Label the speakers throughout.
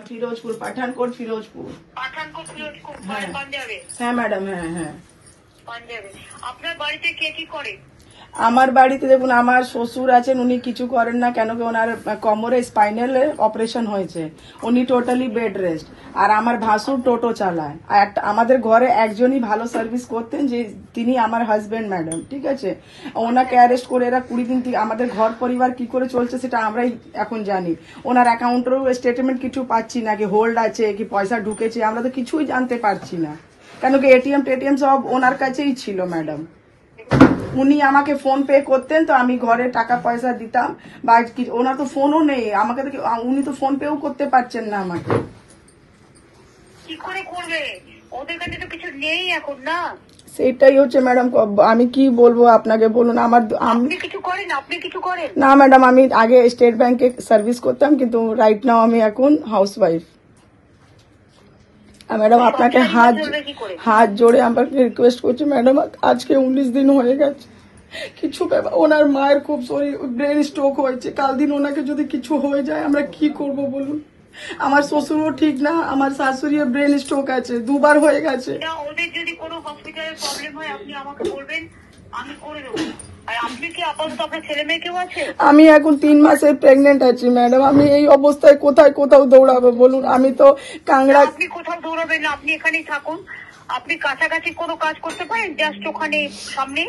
Speaker 1: ফিরোজপুর, পাঠানকোট ফিরোজপুর।
Speaker 2: পাঠানকোট ফিরোজপুর পাঞ্জাবে?
Speaker 1: হ্যাঁ ম্যাডাম, হ্যাঁ হ্যাঁ
Speaker 2: পাঞ্জাবে। আপনার বাড়িতে কে কি করে?
Speaker 1: আমার বাড়িতে দেখুন, আমার শ্বশুর আছেন, উনি কিছু করেন না, কেন কি ওনার কোমরে স্পাইনাল অপারেশন হয়েছে, উনি টোটালি বেড রেস্ট। আর আমার ভাসুর টোটো চালায়। আর আমাদের ঘরে একজনই ভালো সার্ভিস করতেন, যে তিনি আমার হাজবেন্ড ম্যাডাম, ঠিক আছে। ওনাকে অ্যারেস্ট করে এরা 20 দিন থেকে আমাদের ঘর পরিবার কি করে চলছে সেটা আমরাই এখন জানি। ওনার অ্যাকাউন্টেরও স্টেটমেন্ট কিছু পাচ্ছি না, কি হোল্ড আছে কি পয়সা ঢুকেছে, আমরা তো কিছুই জানতে পারছি না, কেন কি এটিএম টেটিএম সব ওনার কাছেই ছিল ম্যাডাম। উনি আমাকে ফোন পে করতেন, তো আমি ঘরে টাকা পয়সা দিতাম, বা ওনার তো ফোনও নেই আমাকে, তো উনি তো ফোন পেও করতে পারছেন না আমাকে।
Speaker 2: কি করে করবে? ওদের কাছে তো কিছু নেই এখন, না?
Speaker 1: সেটাই হচ্ছে ম্যাডাম, আমি কি বলবো আপনাকে বলুন।
Speaker 2: আপনি কিছু করেন? আপনি কিছু করেন
Speaker 1: না ম্যাডাম, আমি আগে স্টেট ব্যাংকে সার্ভিস করতাম, কিন্তু রাইট নাও আমি এখন হাউস ওয়াইফ। ম্যাডাম আপনাকে হাত জোড়ে আমাকে রিকোয়েস্ট করছি ম্যাডাম, আজকে 19 দিন হয়ে গেছে, কিছু ব্যাপার, ওনার মায়ের খুব শরীর ব্রেন স্ট্রোক হয়েছে, কাল দিন ওনাকে যদি কিছু হয়ে যায় আমরা কি করব বলুন। আমার শ্বশুরও ঠিক না, আমার শাশুড়ির ব্রেন স্ট্রোক আছে, 2 বার হয়ে গেছে।
Speaker 2: ওদের যদি কোনো হসপিটালের প্রবলেম হয় আপনি আমাকে বলবেন, আমি করে দেবো। আর আপনি কি আপাতত আপনার ছেলে মেয়ে কেউ আছে?
Speaker 1: আমি এখন 3 মাসের প্রেগনেন্ট আছি ম্যাডাম, আমি এই অবস্থায় কোথাও দৌড়াবো বলুন। আমি তো কাংড়া।
Speaker 2: আপনি কোথাও দৌড়াবেন না, আপনি এখানেই থাকুন। আপনি কাছাকাছি কোনো কাজ করতে পারেন, জাস্ট ওখানে সামনে,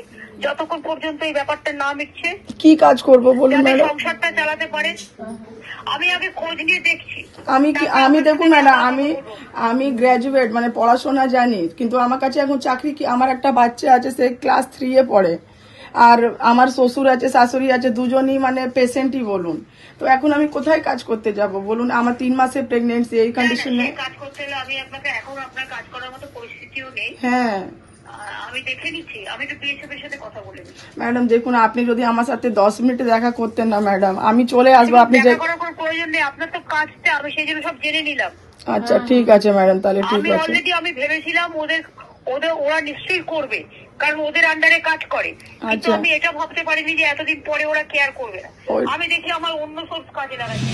Speaker 2: যতক্ষণ পর্যন্ত এই ব্যাপারটা না মিটছে।
Speaker 1: কি কাজ করব বলুন ম্যাডাম?
Speaker 2: সংসারটা চালাতে পারেন। আমি আগে খোঁজ নিয়ে দেখছি।
Speaker 1: আমি দেখুন ম্যাডাম, আমি গ্র্যাজুয়েট, মানে পড়াশোনা জানি, কিন্তু আমার কাছে এখন চাকরি কি? আমার একটা বাচ্চা আছে, সে ক্লাস 3 এ পড়ে, আর আমার শ্বশুর আছে, শাশুড়ি আছে, দুজনই মানে পেশেন্টই বলুন। তো এখন আমি কোথায় কাজ করতে যাব বলুন? আমার 3 মাসের প্রেগনেন্সি, এই কন্ডিশনে
Speaker 2: কাজ করতে হলে আমি আপনাকে, এখন আপনার কাজ করার মতো পরিস্থিতিও নেই।
Speaker 1: হ্যাঁ
Speaker 2: আমি দেখে নিচ্ছি, আমি তো বিএসএফের সাথে কথা বলে নিচ্ছি।
Speaker 1: ম্যাডাম দেখুন, আপনি যদি আমার সাথে 10 মিনিটে দেখা করতেন না ম্যাডাম, আমি চলে আসবো। আপনি যে
Speaker 2: করার কোনো প্রয়োজন নেই, আপনার তো কাজটা, আমি সেই জন্য সব জেনে নিলাম।
Speaker 1: আচ্ছা ঠিক আছে ম্যাডাম, তাহলে ঠিক আছে।
Speaker 2: অলরেডি আমি ভেবেছিলাম ওরা নিশ্চয়ই করবে, কারণ ওদের আন্ডারে কাজ করে, কিন্তু আমি এটা ভাবতে পারিনি যে এতদিন পরে ওরা কেয়ার করবে না। আমি দেখি আমার অন্য সোর্স কাজে লাগাচ্ছি।